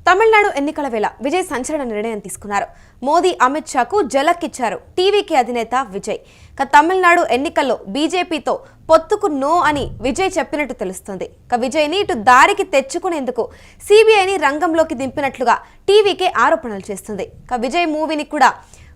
తమిళనాడు ఎన్నికల వేళ విజయ్ సంచలన నిర్ణయం తీసుకున్నారు. మోదీ అమిత్ షాకు జలక్కిచ్చారు టీవీకే అధినేత విజయ్. తమిళనాడు ఎన్నికల్లో బీజేపీతో పొత్తుకు నో అని విజయ్ చెప్పినట్టు తెలుస్తోంది. విజయ్ని ఇటు దారికి తెచ్చుకునేందుకు సిబిఐని రంగంలోకి దింపినట్లుగా టీవీకే ఆరోపణలు చేస్తుంది. విజయ్ మూవీని కూడా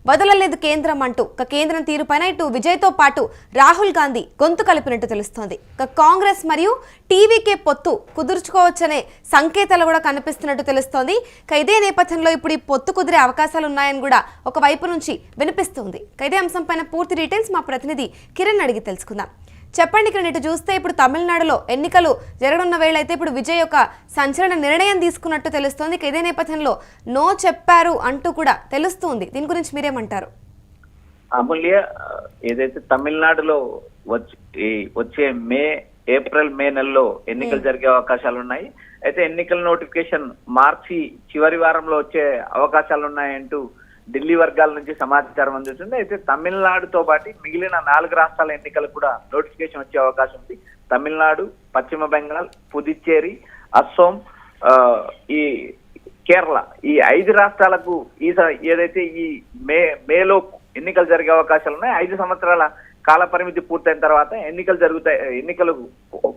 వదలలేదు కేంద్రం అంటూ కేంద్రం తీరుపైన ఇటు విజయ్తో పాటు రాహుల్ గాంధీ గొంతు కలిపినట్టు తెలుస్తోంది. కాంగ్రెస్ మరియు టీవీకే పొత్తు కుదుర్చుకోవచ్చనే సంకేతాలు కూడా కనిపిస్తున్నట్టు తెలుస్తోంది. ఇదే నేపథ్యంలో ఇప్పుడు ఈ పొత్తు కుదిరే అవకాశాలు ఉన్నాయని కూడా ఒకవైపు నుంచి వినిపిస్తుంది. ఇదే అంశంపైన పూర్తి డీటెయిల్స్ మా ప్రతినిధి కిరణ్ అడిగి తెలుసుకుందాం. చెప్పండి కిరణ్, ఇటు చూస్తే ఇప్పుడు తమిళనాడులో ఎన్నికలు జరగనున్న వేళ అయితే ఇప్పుడు విజయ్ ఒక సంచలన నిర్ణయం తీసుకున్నట్టు తెలుస్తోంది. ఇదే నేపథ్యంలో నో చెప్పారు అంటూ కూడా తెలుస్తుంది. దీని గురించి మీరేమంటారు? అమూల్య, ఏదైతే తమిళనాడులో వచ్చే ఏప్రిల్ మే నెలలో ఎన్నికలు జరిగే అవకాశాలు ఉన్నాయి. అయితే ఎన్నికల నోటిఫికేషన్ మార్చి చివరి వారంలో వచ్చే అవకాశాలు ఉన్నాయంటూ ఢిల్లీ వర్గాల నుంచి సమాచారం అందుతుంది. అయితే తమిళనాడుతో పాటు మిగిలిన 4 రాష్ట్రాల ఎన్నికలకు కూడా నోటిఫికేషన్ వచ్చే అవకాశం ఉంది. తమిళనాడు, పశ్చిమ బెంగాల్, పుదుచ్చేరి, అస్సోం, ఈ కేరళ, ఈ 5 రాష్ట్రాలకు ఏదైతే ఈ మేలో ఎన్నికలు జరిగే అవకాశాలు ఉన్నాయి. 5 సంవత్సరాల కాల పరిమితి పూర్తయిన తర్వాత ఎన్నికలు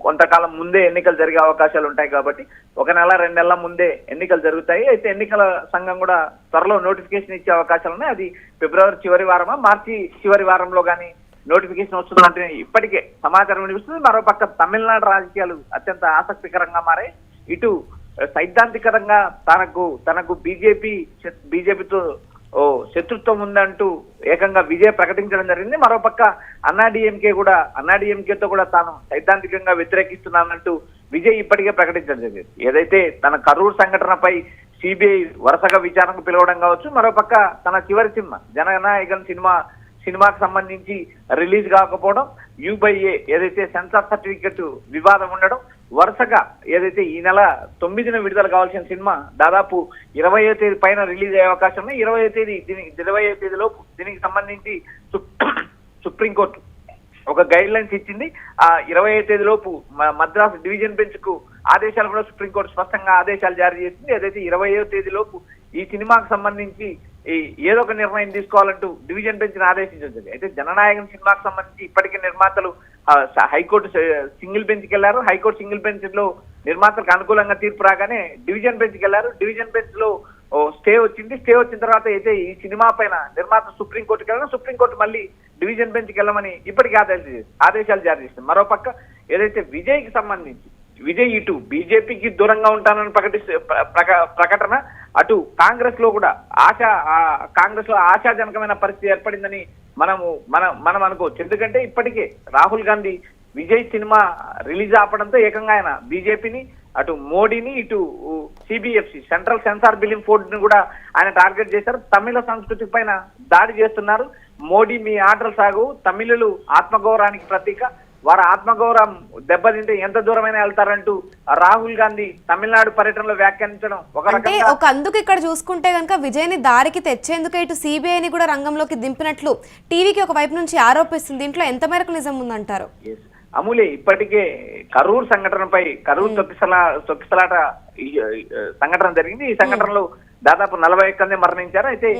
కొంతకాలం ముందే ఎన్నికలు జరిగే అవకాశాలు ఉంటాయి. కాబట్టి 1 నెల 2 నెలల ముందే ఎన్నికలు జరుగుతాయి. అయితే ఎన్నికల సంఘం కూడా త్వరలో నోటిఫికేషన్ ఇచ్చే అవకాశాలు ఉన్నాయి. అది ఫిబ్రవరి చివరి వారమా మార్చి చివరి వారంలో కానీ నోటిఫికేషన్ వస్తుందంటే ఇప్పటికే సమాచారం వినిపిస్తుంది. మరోపక్క తమిళనాడు రాజకీయాలు అత్యంత ఆసక్తికరంగా మారాయి. ఇటు సైద్ధాంతికంగా తనకు బీజేపీతో శత్రుత్వం ఉందంటూ ఏకంగా విజయ్ ప్రకటించడం జరిగింది. మరోపక్క అన్నాడీఎంకేతో కూడా తాను సైద్ధాంతికంగా వ్యతిరేకిస్తున్నానంటూ విజయ్ ఇప్పటికే ప్రకటించడం జరిగింది. ఏదైతే తన కరూర్ సంఘటనపై సిబిఐ వరుసగా విచారణకు పిలవడం కావచ్చు, మరోపక్క తన చివరి సినిమా జననాయకన్ సినిమాకు సంబంధించి రిలీజ్ కాకపోవడం, U/A ఏదైతే సెన్సార్ సర్టిఫికెట్ వివాదం ఉండడం, వరుసగా ఏదైతే ఈ నెల 9న విడుదల కావాల్సిన సినిమా దాదాపు 20వ తేదీ పైన రిలీజ్ అయ్యే అవకాశం ఉంది. 20వ తేదీలోపు దీనికి సంబంధించి సుప్రీంకోర్టు ఒక గైడ్ లైన్స్ ఇచ్చింది. ఆ 20వ తేదీలోపు మద్రాసు డివిజన్ బెంచ్ కు ఆదేశాలు కూడా సుప్రీంకోర్టు స్పష్టంగా ఆదేశాలు జారీ చేసింది. ఏదైతే 20వ తేదీలోపు ఈ సినిమాకు సంబంధించి ఏదో ఒక నిర్ణయం తీసుకోవాలంటూ డివిజన్ బెంచ్ ఆదేశించింది. అయితే జననాయకన్ సినిమాకు సంబంధించి ఇప్పటికే నిర్మాతలు హైకోర్టు సింగిల్ బెంచ్కి వెళ్లారు. హైకోర్టు సింగిల్ బెంచ్ లో నిర్మాతలకు అనుకూలంగా తీర్పు రాగానే డివిజన్ బెంచ్కి వెళ్లారు. డివిజన్ బెంచ్ లో స్టే వచ్చింది. స్టే వచ్చిన తర్వాత అయితే ఈ సినిమా పైన నిర్మాత సుప్రీంకోర్టుకి వెళ్ళారు. సుప్రీంకోర్టు మళ్ళీ డివిజన్ బెంచ్కి వెళ్ళమని ఇప్పటికీ ఆదేశాలు జారీ చేసింది. మరోపక్క ఏదైతే విజయ్కి సంబంధించి విజయ్ ఇటు బీజేపీకి దూరంగా ఉంటానని ప్రకటన, అటు కాంగ్రెస్ లో కూడా ఆశాజనకమైన పరిస్థితి ఏర్పడిందని మనం అనుకోవచ్చు. ఎందుకంటే ఇప్పటికే రాహుల్ గాంధీ విజయ్ సినిమా రిలీజ్ ఆపడంతో ఏకంగా ఆయన బీజేపీని, అటు మోడీని, ఇటు సిబిఎఫ్సి సెంట్రల్ సెన్సార్ బిల్లింగ్ బోర్డుని కూడా ఆయన టార్గెట్ చేశారు. తమిళ సంస్కృతి పైన దాడి చేస్తున్నారు. మోడీ మీ ఆటలు సాగు, తమిళులు ఆత్మగౌరవానికి ప్రతీక, వారి ఆత్మగౌరవం దెబ్బతింటే ఎంత దూరమైనా వెళ్తారంటూ రాహుల్ గాంధీ తమిళనాడు పర్యటనలో వ్యాఖ్యానించడం ఒక అందుకు ఇక్కడ చూసుకుంటే కనుక విజయ్ని దారికి తెచ్చేందుకు ఇటు సిబిఐని కూడా రంగంలోకి దింపినట్లు టీవీకి ఒక వైపు నుంచి ఆరోపిస్తుంది. దీంట్లో ఎంత మేరకు నిజం ఉందంటారు? అమూల్య, ఇప్పటికే కరూర్ సంఘటనపై తొక్కిసలాట సంఘటన జరిగింది. ఈ సంఘటనలో దాదాపు 41 మంది మరణించారు. అయితే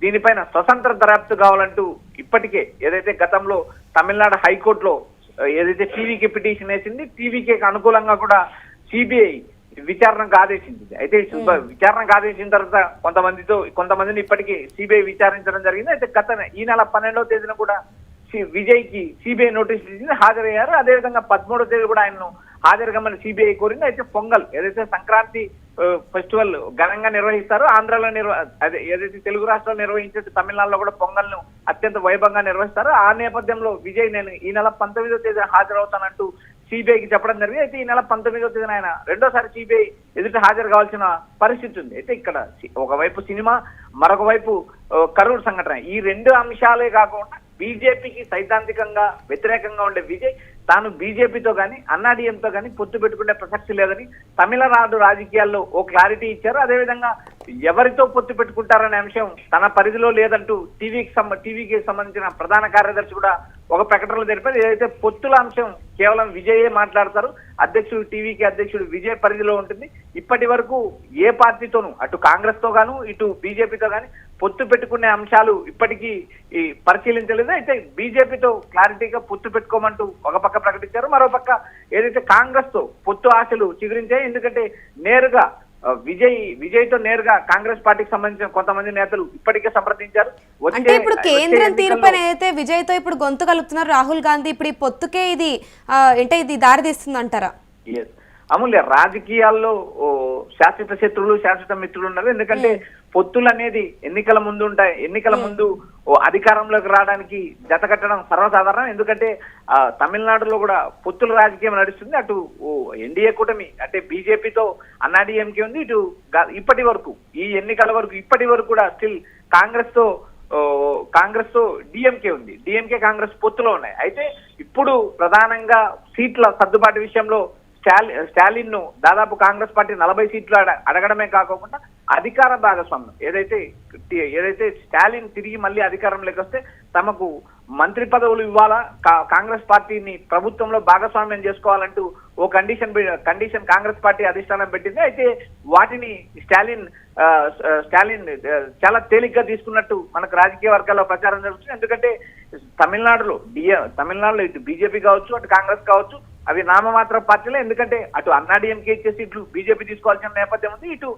దీనిపైన స్వతంత్ర దర్యాప్తు కావాలంటూ ఇప్పటికే ఏదైతే గతంలో తమిళనాడు హైకోర్టులో ఏదైతే టీవీకి పిటిషన్ వేసింది, టీవీకి అనుకూలంగా కూడా సిబిఐ విచారణకు ఆదేశించింది. అయితే విచారణకు ఆదేశించిన తర్వాత కొంతమందిని ఇప్పటికీ సిబిఐ విచారించడం జరిగింది. అయితే ఈ నెల 12వ తేదీన కూడా విజయ్ కి సిబిఐ నోటీస్ ఇచ్చింది, హాజరయ్యారు. అదేవిధంగా 13వ తేదీ కూడా ఆయన్ను హాజరుగమని సిబిఐ కోరింది. అయితే పొంగల్ ఏదైతే సంక్రాంతి ఫెస్టివల్ ఘనంగా నిర్వహిస్తారు, ఆంధ్రాలో ఏదైతే తెలుగు రాష్ట్రాలు నిర్వహించే తమిళనాడులో కూడా పొంగల్ను అత్యంత వైభవంగా నిర్వహిస్తారు. ఆ నేపథ్యంలో విజయ్ నేను ఈ నెల 19వ తేదీ హాజరవుతానంటూ సిబిఐకి చెప్పడం జరిగింది. అయితే ఈ నెల 19వ తేదీన ఆయన రెండోసారి సిబిఐ ఎదుట హాజరు కావాల్సిన పరిస్థితి ఉంది. అయితే ఇక్కడ ఒకవైపు సినిమా, మరొక వైపు కరూర్ సంఘటన, ఈ 2 అంశాలే కాకుండా బీజేపీకి సైద్ధాంతికంగా వ్యతిరేకంగా ఉండే విజయ్ తాను బీజేపీతో కానీ అన్నాడీఎంతో కానీ పొత్తు పెట్టుకునే ప్రసక్తి లేదని తమిళనాడు రాజకీయాల్లో ఓ క్లారిటీ ఇచ్చారు. అదేవిధంగా ఎవరితో పొత్తు పెట్టుకుంటారనే అంశం తన పరిధిలో లేదంటూ టీవీకి సంబంధించిన ప్రధాన కార్యదర్శి కూడా ఒక ప్రకటనలో తెలిపారు. ఏదైతే పొత్తుల అంశం కేవలం విజయే మాట్లాడతారు, అధ్యక్షుడు టీవీకి అధ్యక్షుడు విజయ్ పరిధిలో ఉంటుంది. ఇప్పటి వరకు ఏ పార్టీతోనూ అటు కాంగ్రెస్ తో గాను ఇటు బీజేపీతో గాని పొత్తు పెట్టుకునే అంశాలు ఇప్పటికీ పరిశీలించలేదు. అయితే బీజేపీతో క్లారిటీగా పొత్తు పెట్టుకోమంటూ ఒక పక్క ప్రకటించారు, మరో పక్క ఏదైతే కాంగ్రెస్ తో పొత్తు ఆశలు చిగురించాయి. ఎందుకంటే నేరుగా విజయ్తో నేరుగా కాంగ్రెస్ పార్టీకి సంబంధించిన కొంతమంది నేతలు ఇప్పటికే సంప్రదించారు. అంటే ఇప్పుడు కేంద్రం తీరుపైన అయితే విజయ్తో ఇప్పుడు గొంతు కలుపుతున్నారు రాహుల్ గాంధీ. ఇప్పుడు ఈ పొత్తుకే ఇది ఇది దారి తీస్తుంది అంటారా? అమూల్య, రాజకీయాల్లో శాశ్వత శత్రువులు శాశ్వత మిత్రులు ఉన్నారు. ఎందుకంటే పొత్తులు అనేది ఎన్నికల ముందు ఉంటాయి. ఎన్నికల ముందు అధికారంలోకి రావడానికి జత కట్టడం సర్వసాధారణం. ఎందుకంటే తమిళనాడులో కూడా పొత్తుల రాజకీయం నడుస్తుంది. అటు ఎన్డీఏ కూటమి అంటే బీజేపీతో అన్నాడీఎంకే ఉంది, ఇటు ఇప్పటి వరకు ఈ ఎన్నికల వరకు ఇప్పటి వరకు కూడా స్టిల్ కాంగ్రెస్ తో డిఎంకే ఉంది. డిఎంకే కాంగ్రెస్ పొత్తులో ఉన్నాయి. అయితే ఇప్పుడు ప్రధానంగా సీట్ల సర్దుబాటు విషయంలో స్టాలిన్ ను దాదాపు కాంగ్రెస్ పార్టీ 40 సీట్లు అడగడమే కాకుండా అధికార భాగస్వామ్యం ఏదైతే స్టాలిన్ తిరిగి మళ్ళీ అధికారంలోకి వస్తే తమకు మంత్రి పదవులు ఇవ్వాలా, కాంగ్రెస్ పార్టీని ప్రభుత్వంలో భాగస్వామ్యం చేసుకోవాలంటూ ఓ కండిషన్ కాంగ్రెస్ పార్టీ అధిష్టానం పెట్టింది. అయితే వాటిని స్టాలిన్ చాలా తేలిగ్గా తీసుకున్నట్టు మనకు రాజకీయ వర్గాల్లో ప్రచారం జరుగుతుంది. ఎందుకంటే తమిళనాడులో ఇటు బీజేపీ కావచ్చు అటు కాంగ్రెస్ కావచ్చు అవి నామమాత్ర పార్టీలే. ఎందుకంటే అటు అన్నాడీఎంకే ఇచ్చే సీట్లు బీజేపీ తీసుకోవాల్సిన నేపథ్యం ఉంది, ఇటు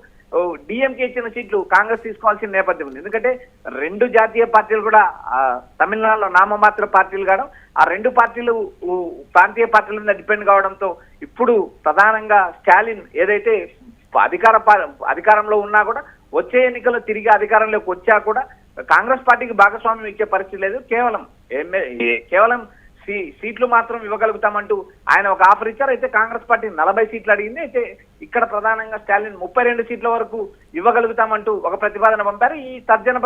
డిఎంకే ఇచ్చిన సీట్లు కాంగ్రెస్ తీసుకోవాల్సిన నేపథ్యం ఉంది. ఎందుకంటే రెండు జాతీయ పార్టీలు కూడా తమిళనాడులో నామమాత్ర పార్టీలు కావడం, ఆ రెండు పార్టీలు ప్రాంతీయ పార్టీల మీద డిపెండ్ కావడంతో ఇప్పుడు ప్రధానంగా స్టాలిన్ ఏదైతే అధికారంలో ఉన్నా కూడా వచ్చే ఎన్నికల్లో తిరిగి అధికారంలోకి వచ్చా కూడా కాంగ్రెస్ పార్టీకి భాగస్వామ్యం ఇచ్చే పరిస్థితి లేదు. కేవలం సీట్లు మాత్రం ఇవ్వగలుగుతామంటూ ఆయన ఒక ఆఫర్ ఇచ్చారు. అయితే కాంగ్రెస్ పార్టీ 40 సీట్లు అడిగింది. అయితే ఇక్కడ ప్రధానంగా స్టాలిన్ 32 సీట్ల వరకు ఇవ్వగలుగుతామంటూ ఒక ప్రతిపాదన పంపారు. ఈ తర్జన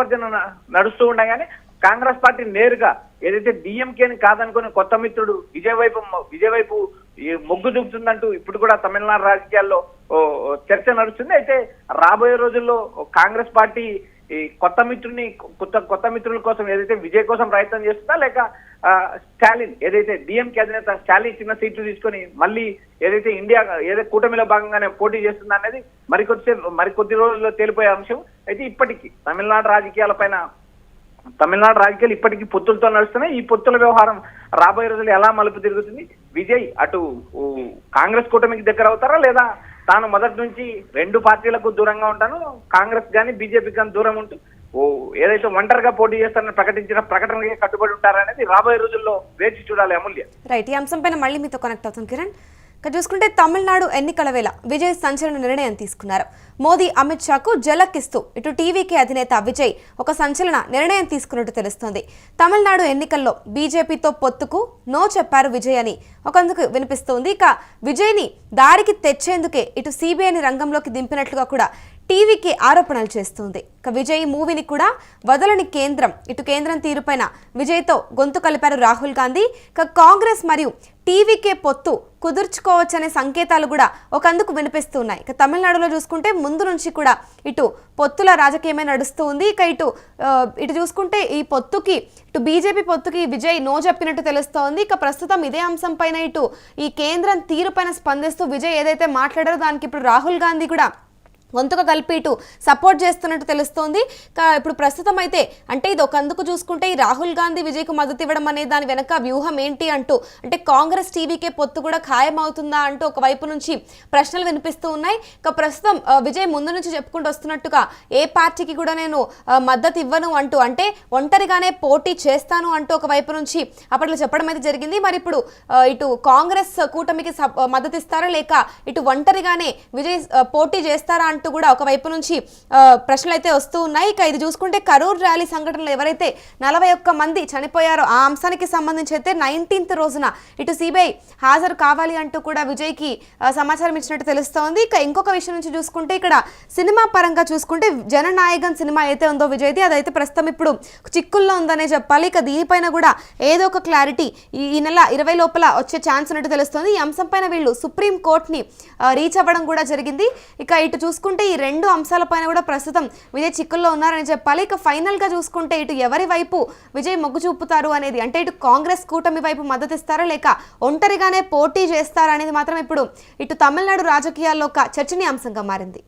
నడుస్తూ ఉండగానే కాంగ్రెస్ పార్టీ నేరుగా ఏదైతే డిఎంకేని కాదనుకుని కొత్త మిత్రుడు విజయ్ వైపు మొగ్గు చూపుతుందంటూ ఇప్పుడు కూడా తమిళనాడు రాజకీయాల్లో చర్చ నడుస్తుంది. అయితే రాబోయే రోజుల్లో కాంగ్రెస్ పార్టీ ఈ కొత్త మిత్రుల కోసం ఏదైతే విజయ్ కోసం ప్రయత్నం చేస్తుందా, లేక స్టాలిన్ ఏదైతే డిఎంకే అధినేత స్టాలిన్ చిన్న సీట్లు తీసుకొని మళ్ళీ ఏదైతే ఏదైతే కూటమిలో భాగంగానే పోటీ చేస్తుందా అనేది మరికొద్ది రోజుల్లో తేలిపోయే అంశం. అయితే ఇప్పటికీ తమిళనాడు రాజకీయాలు ఇప్పటికీ పొత్తులతో నడుస్తున్నాయి. ఈ పొత్తుల వ్యవహారం రాబోయే రోజులు ఎలా మలుపు తిరుగుతుంది? విజయ్ అటు కాంగ్రెస్ కూటమికి దగ్గర అవుతారా, లేదా తాను మొదటి నుంచి రెండు పార్టీలకు దూరంగా ఉంటాను, కాంగ్రెస్ కానీ బీజేపీకి కానీ దూరం ఉంటూ ఏదైతే ఒంటరిగా పోటీ చేస్తారని ప్రకటించిన ప్రకటనకే కట్టుబడి ఉంటారనేది రాబోయే రోజుల్లో వేచి చూడాలి. అమూల్య, రైట్. ఈ అంశం పైన మళ్ళీ మీతో కనెక్ట్ అవుతాం కిరణ్. చూసుకుంటే తమిళనాడు ఎన్నికల వేళ విజయ్ సంచలన నిర్ణయం తీసుకున్నారు. మోదీ అమిత్ షాకు జలక్కిస్తూ ఇటు టీవీకే అధినేత విజయ్ ఒక సంచలన నిర్ణయం తీసుకున్నట్టు తెలుస్తోంది. తమిళనాడు ఎన్నికల్లో బీజేపీతో పొత్తుకు నో చెప్పారు విజయ్ అని ఒకందుకు వినిపిస్తోంది. ఇక విజయ్ని దారికి తెచ్చేందుకే ఇటు సిబిఐని రంగంలోకి దింపినట్లుగా కూడా టీవీకి ఆరోపణలు చేస్తోంది. ఇక విజయ్ మూవీని కూడా వదలని కేంద్రం, ఇటు కేంద్రం తీరుపైన విజయ్తో గొంతు కలిపారు రాహుల్ గాంధీ. ఇక కాంగ్రెస్ మరియు టీవీకే పొత్తు కుదుర్చుకోవచ్చనే సంకేతాలు కూడా ఒకందుకు వినిపిస్తున్నాయి. ఇక తమిళనాడులో చూసుకుంటే ముందు నుంచి కూడా ఇటు పొత్తుల రాజకీయమే నడుస్తూ ఉంది. ఇక ఇటు చూసుకుంటే ఈ పొత్తుకి ఇటు బీజేపీ పొత్తుకి విజయ్ నో చెప్పినట్టు తెలుస్తోంది. ఇక ప్రస్తుతం ఇదే అంశం పైన ఇటు ఈ కేంద్రం తీరుపైన స్పందిస్తూ విజయ్ ఏదైతే మాట్లాడారో దానికి ఇప్పుడు రాహుల్ గాంధీ కూడా వంతుగా కలిపి ఇటు సపోర్ట్ చేస్తున్నట్టు తెలుస్తోంది. ఇప్పుడు ప్రస్తుతం అయితే అంటే ఇది ఒకందుకు చూసుకుంటే ఈ రాహుల్ గాంధీ విజయ్కు మద్దతు ఇవ్వడం అనే దాని వెనక వ్యూహం ఏంటి అంటూ అంటే కాంగ్రెస్ టీవీకే పొత్తు కూడా ఖాయం అవుతుందా అంటూ ఒకవైపు నుంచి ప్రశ్నలు వినిపిస్తూ ఉన్నాయి. ప్రస్తుతం విజయ్ ముందు నుంచి చెప్పుకుంటూ వస్తున్నట్టుగా ఏ పార్టీకి కూడా నేను మద్దతు ఇవ్వను అంటూ అంటే ఒంటరిగానే పోటీ చేస్తాను అంటూ ఒకవైపు నుంచి అప్పట్లో చెప్పడం అయితే జరిగింది. మరి ఇప్పుడు ఇటు కాంగ్రెస్ కూటమికి మద్దతు ఇస్తారా లేక ఇటు ఒంటరిగానే విజయ్ పోటీ చేస్తారా అంటూ కూడా ఒకవైపు నుంచి ప్రశ్నలు అయితే వస్తూ ఉన్నాయి. ఇక ఇది చూసుకుంటే కరూర్ ర్యాలీ సంఘటనలో ఎవరైతే 41 మంది చనిపోయారో ఆ అంశానికి సంబంధించి అయితే 19th రోజున ఇటు సిబిఐ హాజరు కావాలి అంటూ కూడా విజయ్కి సమాచారం ఇచ్చినట్టు తెలుస్తోంది. ఇక ఇంకొక విషయం నుంచి చూసుకుంటే ఇక్కడ సినిమా పరంగా చూసుకుంటే జననాయకన్ సినిమా అయితే ఉందో విజయ్ది అదైతే ప్రస్తుతం ఇప్పుడు చిక్కుల్లో ఉందనే చెప్పాలి. ఇక దీనిపైన కూడా ఏదో ఒక క్లారిటీ ఈ నెల 20 లోపల వచ్చే ఛాన్స్ ఉన్నట్టు తెలుస్తోంది. ఈ అంశం పైన వీళ్ళు సుప్రీం కోర్టుని రీచ్ అవ్వడం కూడా జరిగింది. ఇక ఇటు చూసుకుంటే చూసుకుంటే ఈ రెండు అంశాలపైన కూడా ప్రస్తుతం విజయ్ చిక్కుల్లో ఉన్నారని చెప్పాలి. ఇక ఫైనల్ గా చూసుకుంటే ఇటు ఎవరి వైపు విజయ్ మొగ్గు చూపుతారు అనేది, అంటే ఇటు కాంగ్రెస్ కూటమి వైపు మద్దతు ఇస్తారా లేక ఒంటరిగానే పోటీ చేస్తారా అనేది మాత్రం ఇప్పుడు ఇటు తమిళనాడు రాజకీయాల్లో ఒక చర్చనీయాంశంగా మారింది.